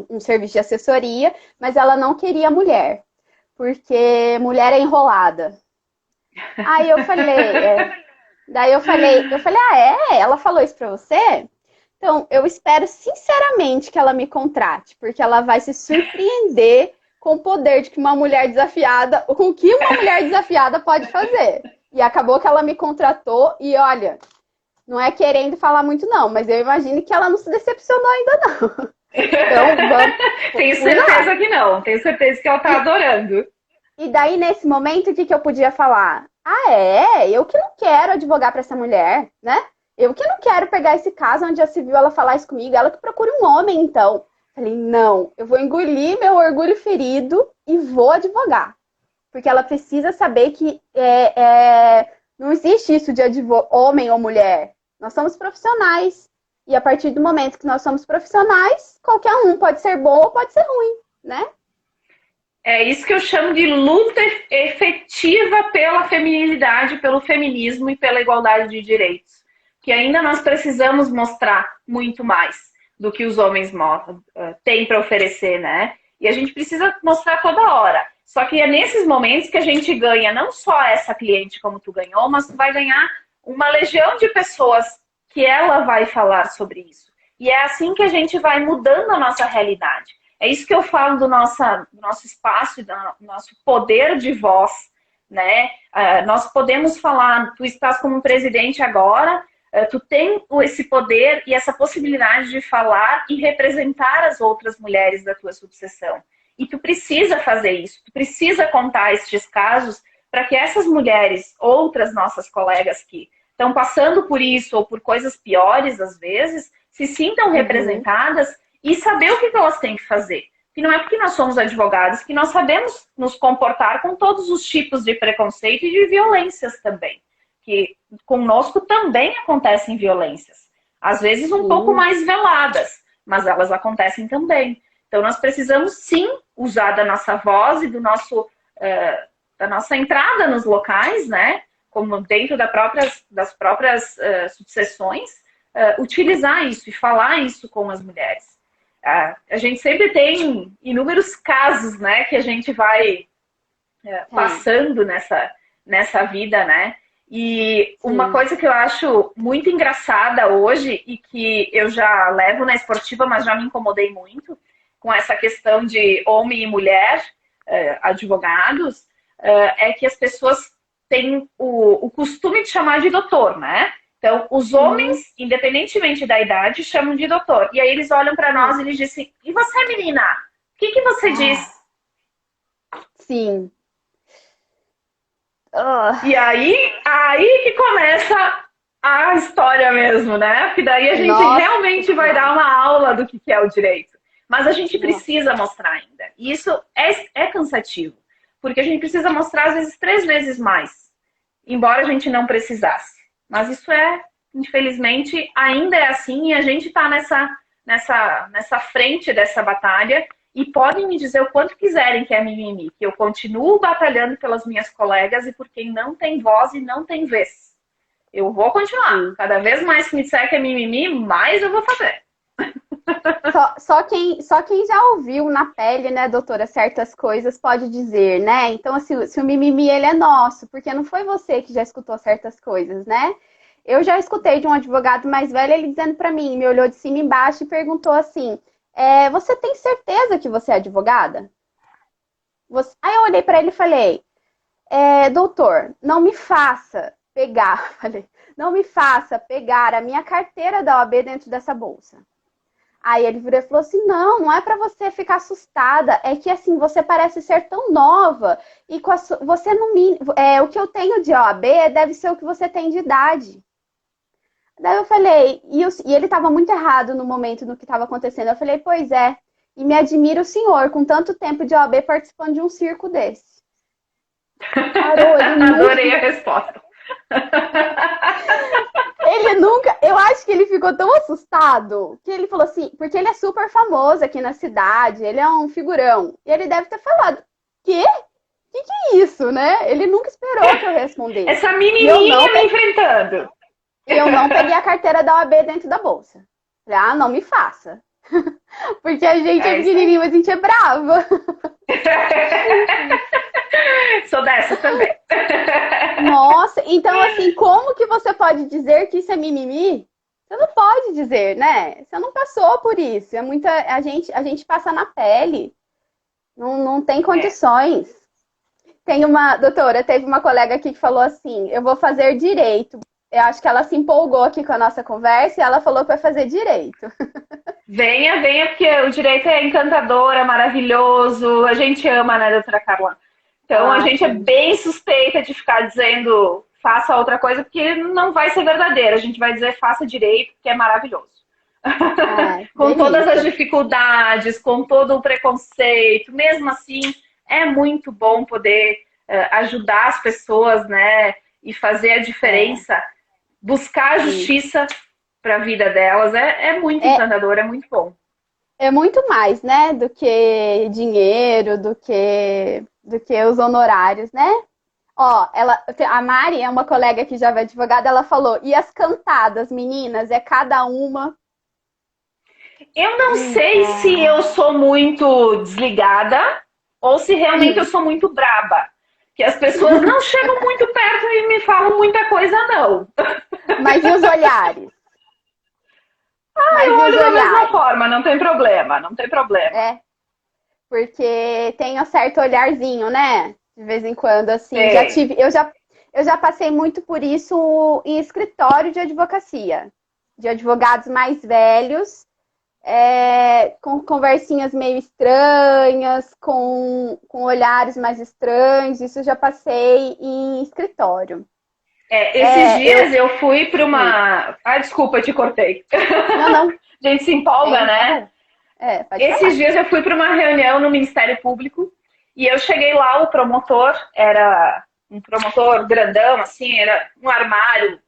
um serviço de assessoria, mas ela não queria mulher, porque mulher é enrolada. Aí eu falei, daí eu falei, ela falou isso para você? Então, eu espero sinceramente que ela me contrate, porque ela vai se surpreender com o poder de que uma mulher desafiada, com o que uma mulher desafiada pode fazer. E acabou que ela me contratou e olha, não é querendo falar muito não, mas eu imagino que ela não se decepcionou ainda não. Então, Tenho fui lá. certeza que não. Tenho certeza que ela tá E, adorando. e daí, nesse momento, o que eu podia falar? Eu que não quero advogar para essa mulher, né? Eu que não quero pegar esse caso onde já se viu ela falar isso comigo, ela que procura um homem, então. Falei, não, eu vou engolir meu orgulho ferido e vou advogar. Porque ela precisa saber que não existe isso de homem ou mulher. Nós somos profissionais. E a partir do momento que nós somos profissionais, qualquer um pode ser bom ou pode ser ruim, né? É isso que eu chamo de luta efetiva pela feminilidade, pelo feminismo e pela igualdade de direitos. Que ainda nós precisamos mostrar muito mais do que os homens têm para oferecer, né? E a gente precisa mostrar toda hora. Só que é nesses momentos que a gente ganha não só essa cliente como tu ganhou, mas tu vai ganhar uma legião de pessoas que ela vai falar sobre isso. E é assim que a gente vai mudando a nossa realidade. É isso que eu falo do nosso espaço e do nosso poder de voz, né? Nós podemos falar, tu estás como presidente agora, tu tem esse poder e essa possibilidade de falar e representar as outras mulheres da tua subseção. E tu precisa fazer isso, tu precisa contar estes casos para que essas mulheres, outras nossas colegas que estão passando por isso ou por coisas piores às vezes, se sintam Uhum. representadas e saber o que elas têm que fazer. Que não é porque nós somos advogados que nós sabemos nos comportar com todos os tipos de preconceito e de violências também. Que conosco também acontecem violências. Às vezes um pouco Sim. mais veladas, mas elas acontecem também. Então nós precisamos sim usar da nossa voz e da nossa entrada nos locais, né? Como dentro das próprias subseções, utilizar isso e falar isso com as mulheres. a gente sempre tem inúmeros casos, né, que a gente vai passando nessa vida, né? E uma coisa que eu acho muito engraçada hoje e que eu já levo na esportiva, mas já me incomodei muito com essa questão de homem e mulher, advogados, é que as pessoas têm o costume de chamar de doutor, né? Então, os homens, independentemente da idade, chamam de doutor. E aí eles olham para nós e eles dizem, e você, menina? O que você diz? Sim. E aí que começa a história mesmo, né? Porque daí a gente realmente vai dar uma aula do que é o direito. Mas a gente precisa mostrar ainda. E isso é cansativo. Porque a gente precisa mostrar, às vezes, 3 vezes mais. Embora a gente não precisasse. Mas isso infelizmente, ainda é assim. E a gente está nessa frente dessa batalha. E podem me dizer o quanto quiserem que é mimimi, que eu continuo batalhando pelas minhas colegas e por quem não tem voz e não tem vez. Eu vou continuar. Cada vez mais que me disser que é mimimi, mais eu vou fazer. Só quem já ouviu na pele, né, doutora, certas coisas pode dizer, né? Então, assim, se o mimimi, ele é nosso, porque não foi você que já escutou certas coisas, né? Eu já escutei de um advogado mais velho, ele dizendo pra mim, me olhou de cima e embaixo e perguntou assim, você tem certeza que você é advogada? Aí eu olhei pra ele e falei, doutor, não me faça pegar, não me faça pegar a minha carteira da OAB dentro dessa bolsa. Aí ele virou e falou assim, não é pra você ficar assustada, é que assim, você parece ser tão nova e você não o que eu tenho de OAB deve ser o que você tem de idade. Daí eu falei, e ele estava muito errado no momento no que estava acontecendo. Eu falei, pois é, e me admira o senhor, com tanto tempo de OAB participando de um circo desse. Parou, Adorei a resposta. Ele nunca, eu acho que ele ficou tão assustado, que ele falou assim, porque ele é super famoso aqui na cidade, ele é um figurão. E ele deve ter falado, quê? Que é isso, né? Ele nunca esperou que eu respondesse. Essa menininha me enfrentando. E eu não peguei a carteira da OAB dentro da bolsa. Falei, não me faça. Porque a gente é pequenininho, mas a gente é brava. Sou dessa também. Nossa, então assim, como que você pode dizer que isso é mimimi? Você não pode dizer, né? Você não passou por isso. A gente passa na pele. Não tem condições. Teve uma colega aqui que falou assim, eu vou fazer direito. Eu acho que ela se empolgou aqui com a nossa conversa e ela falou que vai fazer direito. Venha, porque o direito é encantador, é maravilhoso. A gente ama, né, doutora Carla? Então, a gente é bem suspeita de ficar dizendo faça outra coisa, porque não vai ser verdadeiro. A gente vai dizer faça direito, porque é maravilhoso. Com todas as dificuldades, com todo o preconceito. Mesmo assim, é muito bom poder ajudar as pessoas, né? E fazer a diferença. Buscar a justiça para a vida delas. É muito encantador, é muito bom. É muito mais, né? Do que dinheiro, do que os honorários, né? Ó, a Mari é uma colega que já é advogada, ela falou, e as cantadas, meninas, é cada uma. Eu não sei se eu sou muito desligada ou se realmente eu sou muito braba. Que as pessoas não chegam muito perto e me falam muita coisa, não. Mas e os olhares? Eu olho da mesma forma, não tem problema, não tem problema. Porque tem um certo olharzinho, né? De vez em quando, assim. Eu já passei muito por isso em escritório de advocacia. De advogados mais velhos, com conversinhas meio estranhas, com olhares mais estranhos. Isso eu já passei em escritório. Esses dias eu fui para uma... desculpa, eu te cortei. Não. A gente se empolga, né? Esses dias eu fui para uma reunião no Ministério Público e eu cheguei lá, o promotor era um promotor grandão, assim, era um armário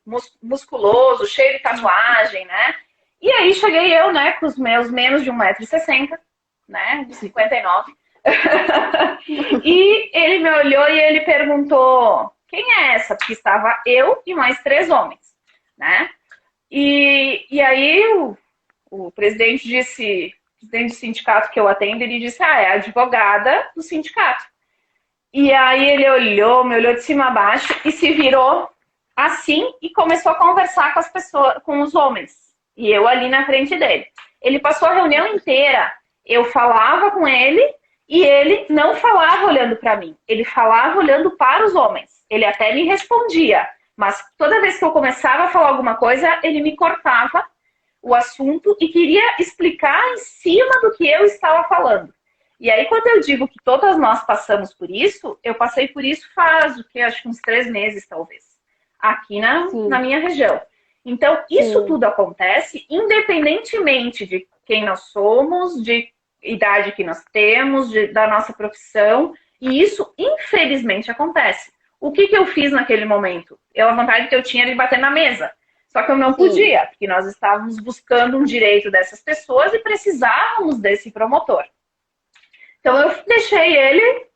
musculoso, cheio de tatuagem, né? E aí cheguei eu, né, com os meus menos de 1,60 m, né, de 59. E ele me olhou e ele perguntou, quem é essa? Porque estava eu e mais 3 homens, né? E aí o presidente disse, presidente do sindicato que eu atendo, ele disse, é advogada do sindicato. E aí ele olhou, me olhou de cima a baixo e se virou assim e começou a conversar com as pessoas, com os homens. E eu ali na frente dele. Ele passou a reunião inteira, eu falava com ele e ele não falava olhando para mim. Ele falava olhando para os homens. Ele até me respondia, mas toda vez que eu começava a falar alguma coisa, ele me cortava o assunto e queria explicar em cima do que eu estava falando. E aí, quando eu digo que todas nós passamos por isso, eu passei por isso faz, acho que uns 3 meses, talvez, aqui na minha região. Então, isso tudo acontece independentemente de quem nós somos, de idade que nós temos, da nossa profissão, e isso, infelizmente, acontece. O que eu fiz naquele momento? A vontade que eu tinha de bater na mesa. Só que eu não podia, porque nós estávamos buscando um direito dessas pessoas e precisávamos desse promotor. Então, eu deixei ele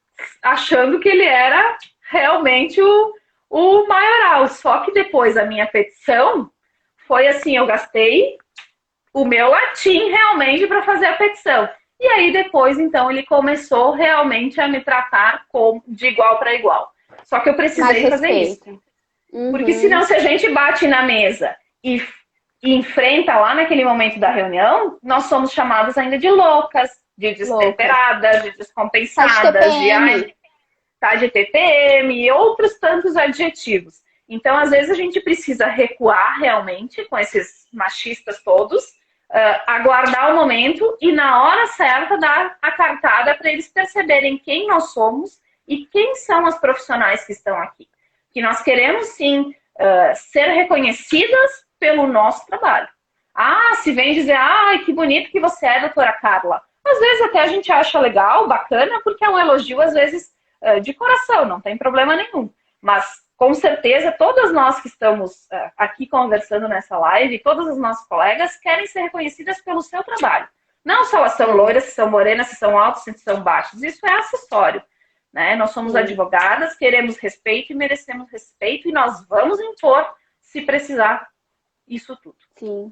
achando que ele era realmente o maioral. Só que depois a minha petição foi assim, eu gastei o meu latim realmente para fazer a petição. E aí depois, então, ele começou realmente a me tratar de igual para igual. Só que eu precisei fazer isso. Porque senão, se a gente bate na mesa e enfrenta lá naquele momento da reunião, nós somos chamadas ainda de loucas, de destemperadas, de descompensadas, de TPM e outros tantos adjetivos. Então, às vezes, a gente precisa recuar realmente com esses machistas todos, aguardar o momento e, na hora certa, dar a cartada para eles perceberem quem nós somos e quem são as profissionais que estão aqui. Que nós queremos, sim, ser reconhecidas pelo nosso trabalho. Se vem dizer, que bonito que você é, doutora Carla. Às vezes até a gente acha legal, bacana, porque é um elogio, às vezes, de coração, não tem problema nenhum. Mas, com certeza, todas nós que estamos aqui conversando nessa live, todas as nossas colegas querem ser reconhecidas pelo seu trabalho. Não se elas são loiras, se são morenas, se são altas, se são baixas. Isso é acessório. Né? Nós somos advogadas, queremos respeito e merecemos respeito e nós vamos impor, se precisar, isso tudo. Sim.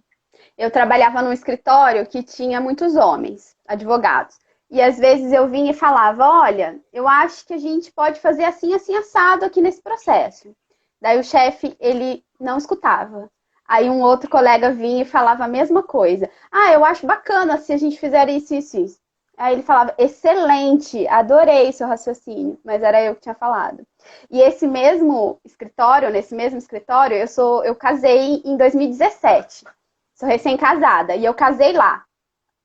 Eu trabalhava num escritório que tinha muitos homens, advogados. E às vezes eu vinha e falava, olha, eu acho que a gente pode fazer assim, assim, assado aqui nesse processo. Daí o chefe, ele não escutava. Aí um outro colega vinha e falava a mesma coisa. Eu acho bacana se a gente fizer isso, isso, isso. Aí ele falava, excelente, adorei seu raciocínio, mas era eu que tinha falado. E nesse mesmo escritório, eu casei em 2017. Sou recém-casada e eu casei lá.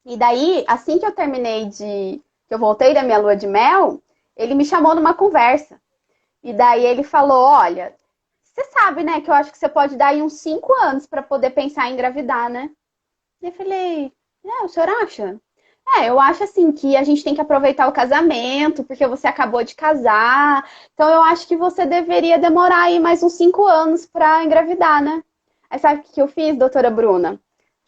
E daí, assim que eu que eu voltei da minha lua de mel, ele me chamou numa conversa. E daí ele falou, olha, você sabe, né, que eu acho que você pode dar aí uns 5 anos para poder pensar em engravidar, né? E eu falei, o senhor acha? Eu acho assim que a gente tem que aproveitar o casamento, porque você acabou de casar. Então eu acho que você deveria demorar aí mais uns 5 anos para engravidar, né? Aí sabe o que eu fiz, doutora Bruna?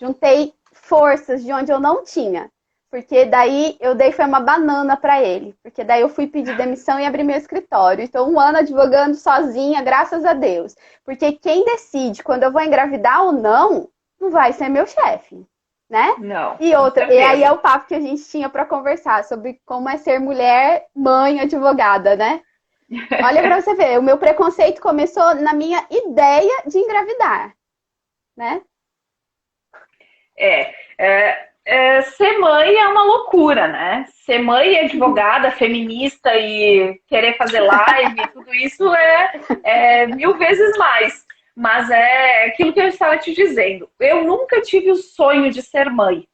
Juntei forças de onde eu não tinha. Porque daí eu dei foi uma banana para ele. Porque daí eu fui pedir demissão e abrir meu escritório. Então 1 ano advogando sozinha, graças a Deus. Porque quem decide quando eu vou engravidar ou não, não vai ser meu chefe. Né? Não. E aí é o papo que a gente tinha para conversar sobre como é ser mulher, mãe, advogada, né? Olha para você ver, o meu preconceito começou na minha ideia de engravidar, né? Ser mãe é uma loucura, né? Ser mãe e advogada, feminista e querer fazer live, tudo isso é 1000 vezes mais. Mas é aquilo que eu estava te dizendo. Eu nunca tive o sonho de ser mãe.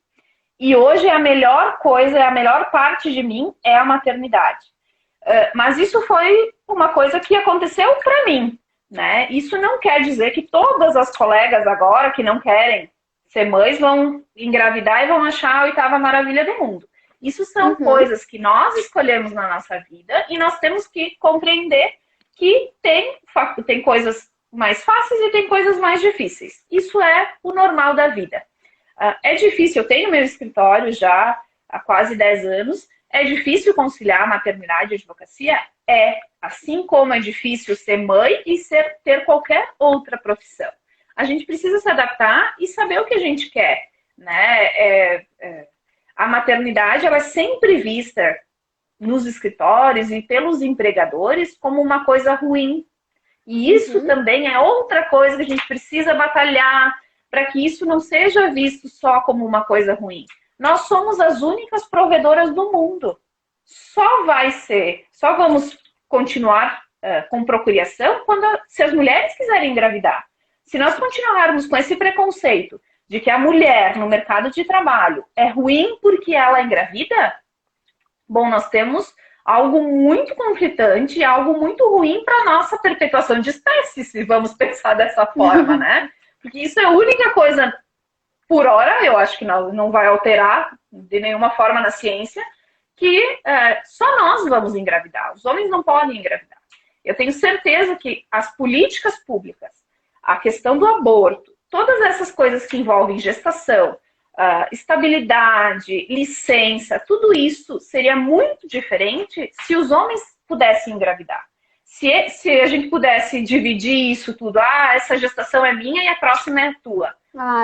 E hoje a melhor coisa, a melhor parte de mim é a maternidade. Mas isso foi uma coisa que aconteceu para mim, né? Isso não quer dizer que todas as colegas agora que não querem ser mães vão engravidar e vão achar a 8ª maravilha do mundo. Isso são coisas que nós escolhemos na nossa vida e nós temos que compreender que tem coisas mais fáceis e tem coisas mais difíceis. Isso é o normal da vida. É difícil, eu tenho meu escritório já há quase 10 anos, é difícil conciliar maternidade e advocacia? Assim como é difícil ser mãe e ter qualquer outra profissão. A gente precisa se adaptar e saber o que a gente quer, né? a maternidade ela é sempre vista nos escritórios e pelos empregadores como uma coisa ruim. E isso também é outra coisa que a gente precisa batalhar para que isso não seja visto só como uma coisa ruim. Nós somos as únicas provedoras do mundo. Só vamos continuar com procriação se as mulheres quiserem engravidar. Se nós continuarmos com esse preconceito de que a mulher no mercado de trabalho é ruim porque ela engravida, bom, nós temos algo muito conflitante, algo muito ruim para a nossa perpetuação de espécie, se vamos pensar dessa forma, né? Porque isso é a única coisa, por hora, eu acho que não vai alterar de nenhuma forma na ciência, que só nós vamos engravidar. Os homens não podem engravidar. Eu tenho certeza que as políticas públicas, a questão do aborto, todas essas coisas que envolvem gestação, estabilidade, licença, tudo isso seria muito diferente se os homens pudessem engravidar. Se a gente pudesse dividir isso tudo, essa gestação é minha e a próxima é tua.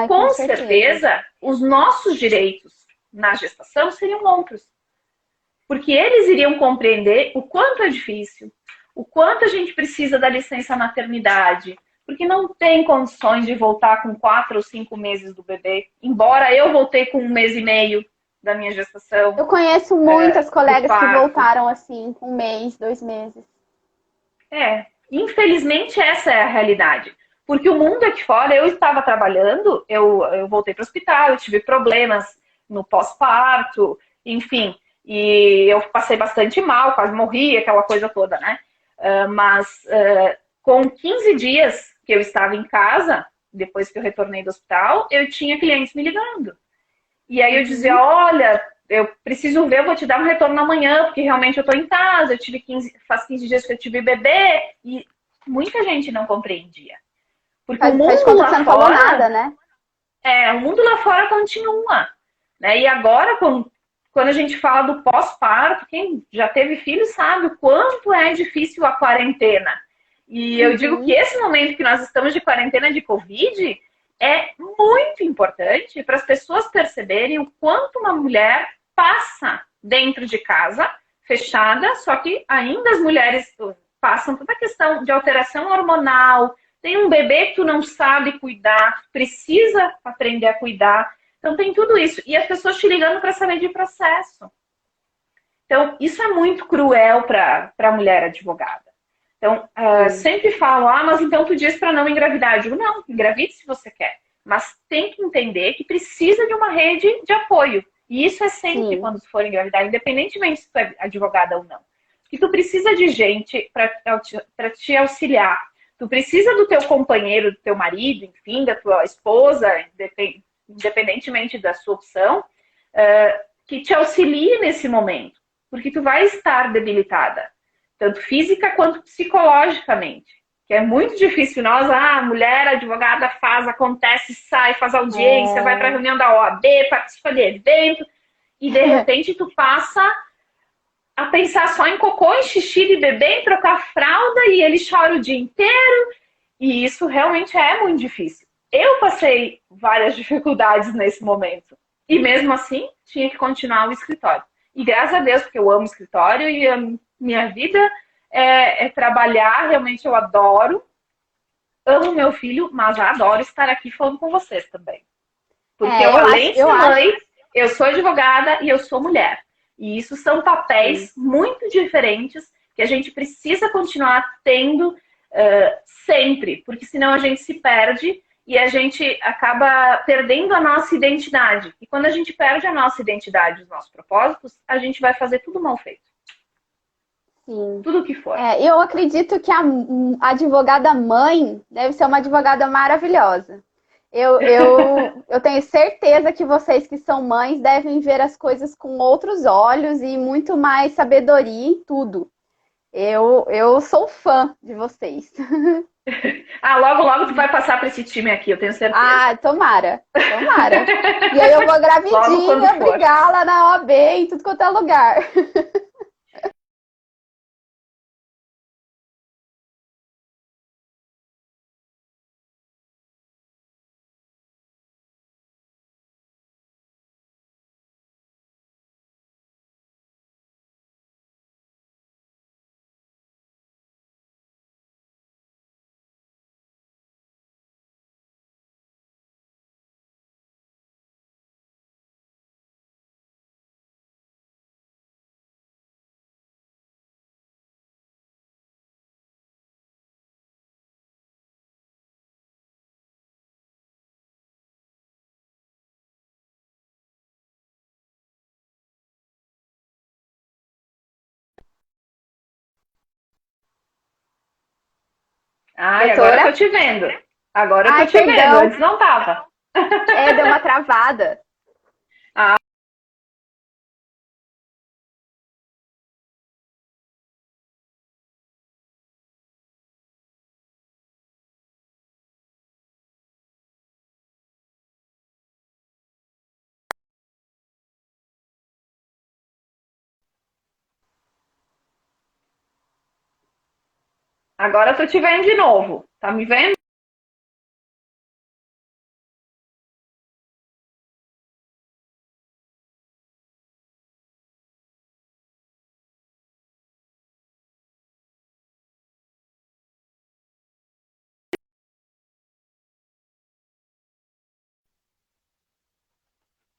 Com certeza, os nossos direitos na gestação seriam outros. Porque eles iriam compreender o quanto é difícil, o quanto a gente precisa da licença maternidade, porque não tem condições de voltar com 4 ou 5 meses do bebê, embora eu voltei com 1 mês e meio da minha gestação. Eu conheço muitas colegas que voltaram assim, com 1 mês, 2 meses. Infelizmente essa é a realidade. Porque o mundo aqui fora, eu estava trabalhando, eu voltei para o hospital, eu tive problemas no pós-parto, enfim, e eu passei bastante mal, quase morri, aquela coisa toda, né? Com 15 dias que eu estava em casa, depois que eu retornei do hospital, eu tinha clientes me ligando. E aí eu dizia, olha, eu preciso ver, eu vou te dar um retorno amanhã, porque realmente eu estou em casa, faz 15 dias que eu tive bebê, e muita gente não compreendia. Porque o mundo lá fora... falou nada, né? O mundo lá fora continua. Né? E agora, quando a gente fala do pós-parto, quem já teve filho sabe o quanto é difícil a quarentena. E eu digo que esse momento que nós estamos de quarentena de Covid é muito importante para as pessoas perceberem o quanto uma mulher passa dentro de casa, fechada, só que ainda as mulheres passam toda a questão de alteração hormonal, tem um bebê que tu não sabe cuidar, precisa aprender a cuidar. Então tem tudo isso. E as pessoas te ligando para saber de processo. Então, isso é muito cruel para a mulher advogada. Então, sempre falo, mas então tu diz para não engravidar. Eu digo, não, engravide se você quer. Mas tem que entender que precisa de uma rede de apoio. E isso é sempre quando tu for engravidar, independentemente se tu é advogada ou não. Que tu precisa de gente para te auxiliar. Tu precisa do teu companheiro, do teu marido, enfim, da tua esposa, independentemente da sua opção, que te auxilie nesse momento. Porque tu vai estar debilitada, tanto física quanto psicologicamente. Que é muito difícil nós, mulher, advogada, acontece, sai, faz audiência, vai para a reunião da OAB, participa de evento, e de repente tu passa a pensar só em cocô, em xixi de bebê, em trocar fralda, e ele chora o dia inteiro, e isso realmente é muito difícil. Eu passei várias dificuldades nesse momento, e mesmo assim tinha que continuar o escritório. E graças a Deus, porque eu amo escritório e a minha vida é trabalhar, realmente eu adoro. Amo meu filho, mas adoro estar aqui falando com vocês também. Porque além de ser mãe, eu sou advogada e eu sou mulher. E isso são papéis muito diferentes que a gente precisa continuar tendo sempre, porque senão a gente se perde e a gente acaba perdendo a nossa identidade. E quando a gente perde a nossa identidade, os nossos propósitos, a gente vai fazer tudo mal feito. Sim. Tudo que for. Eu acredito que a advogada mãe deve ser uma advogada maravilhosa. Eu tenho certeza que vocês que são mães devem ver as coisas com outros olhos e muito mais sabedoria em tudo. Eu sou fã de vocês. Logo, logo tu vai passar para esse time aqui, eu tenho certeza. Tomara. E aí eu vou gravidinha brigar lá na OAB, em tudo quanto é lugar. Ai, agora eu tô Doutora? te vendo. Agora eu tô Ai, te vendo. perdão. Antes não tava. Deu uma travada. Ah, agora eu tô te vendo de novo. Tá me vendo?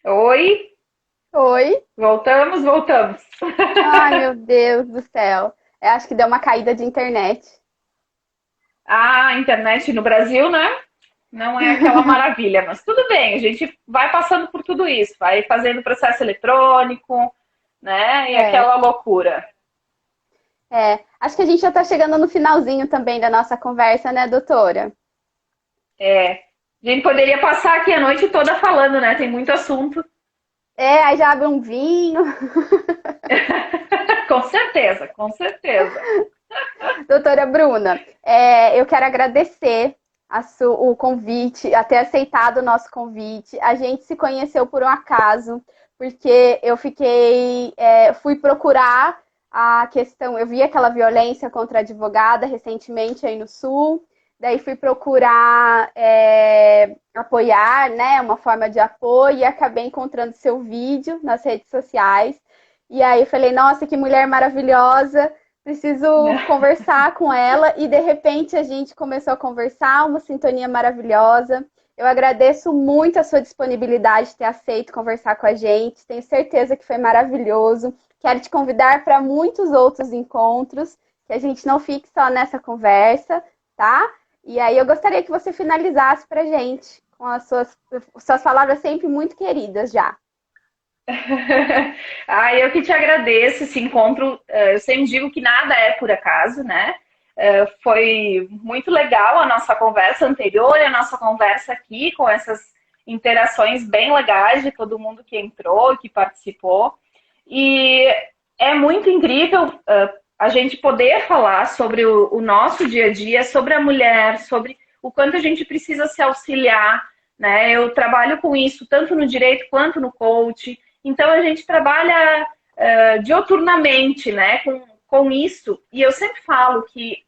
Oi? Oi. Voltamos, voltamos. Ai, meu Deus do céu. Eu acho que deu uma caída de internet. A internet no Brasil, né? Não é aquela maravilha, mas tudo bem, a gente vai passando por tudo isso, vai fazendo processo eletrônico, né? E É, aquela loucura. acho que a gente já está chegando no finalzinho também da nossa conversa, né, doutora? É, a gente poderia passar aqui a noite toda falando, né? Tem muito assunto. Aí já abre um vinho. Com certeza, com certeza. Doutora Bruna, eu quero agradecer o convite, a ter aceitado o nosso convite. A gente se conheceu por um acaso, porque fui procurar a questão, eu vi aquela violência contra a advogada recentemente aí no Sul, daí fui procurar apoiar, né, uma forma de apoio, e acabei encontrando seu vídeo nas redes sociais. E aí eu falei, nossa, que mulher maravilhosa, preciso conversar com ela, e de repente a gente começou a conversar, uma sintonia maravilhosa. Eu agradeço muito a sua disponibilidade de ter aceito conversar com a gente. Tenho certeza que foi maravilhoso. Quero te convidar para muitos outros encontros, que a gente não fique só nessa conversa, tá? E aí eu gostaria que você finalizasse para a gente com as suas palavras sempre muito queridas já. Eu que te agradeço esse encontro. Eu sempre digo que nada é por acaso, né? Foi muito legal a nossa conversa anterior e a nossa conversa aqui, com essas interações bem legais de todo mundo que entrou, que participou. E é muito incrível a gente poder falar sobre o nosso dia a dia, sobre a mulher, sobre o quanto a gente precisa se auxiliar, né? Eu trabalho com isso tanto no direito quanto no coach. Então a gente trabalha dioturnamente, né, com isso. E eu sempre falo que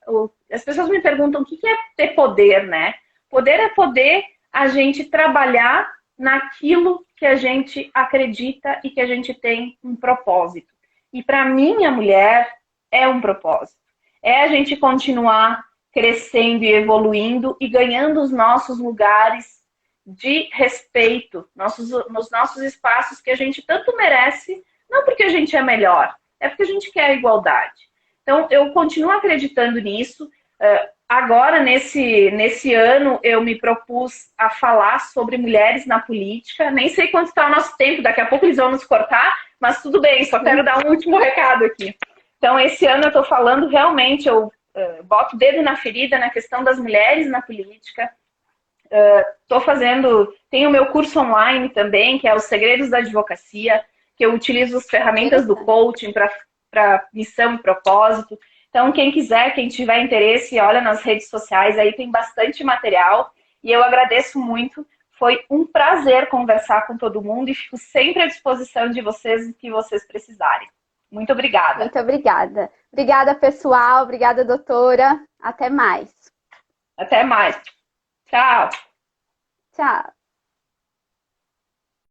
as pessoas me perguntam o que é ter poder, né? Poder é poder a gente trabalhar naquilo que a gente acredita e que a gente tem um propósito. E para mim, a mulher é um propósito. É a gente continuar crescendo e evoluindo e ganhando os nossos lugares de respeito nos nossos espaços que a gente tanto merece, não porque a gente é melhor, é porque a gente quer a igualdade. Então, eu continuo acreditando nisso. Agora, nesse ano, eu me propus a falar sobre mulheres na política. Nem sei quanto está o nosso tempo, daqui a pouco eles vão nos cortar, mas tudo bem, só quero dar um último recado aqui. Então, esse ano eu estou falando realmente, eu boto o dedo na ferida na questão das mulheres na política. Estou tenho o meu curso online também, que é Os Segredos da Advocacia, que eu utilizo as ferramentas do Interessante. coaching para missão e propósito. Então, quem quiser, quem tiver interesse, olha nas redes sociais, aí tem bastante material. E eu agradeço muito. Foi um prazer conversar com todo mundo e fico sempre à disposição de vocês o que vocês precisarem. Muito obrigada. Muito obrigada. Obrigada, pessoal. Obrigada, doutora. Até mais. Até mais. Tchau. Tchau.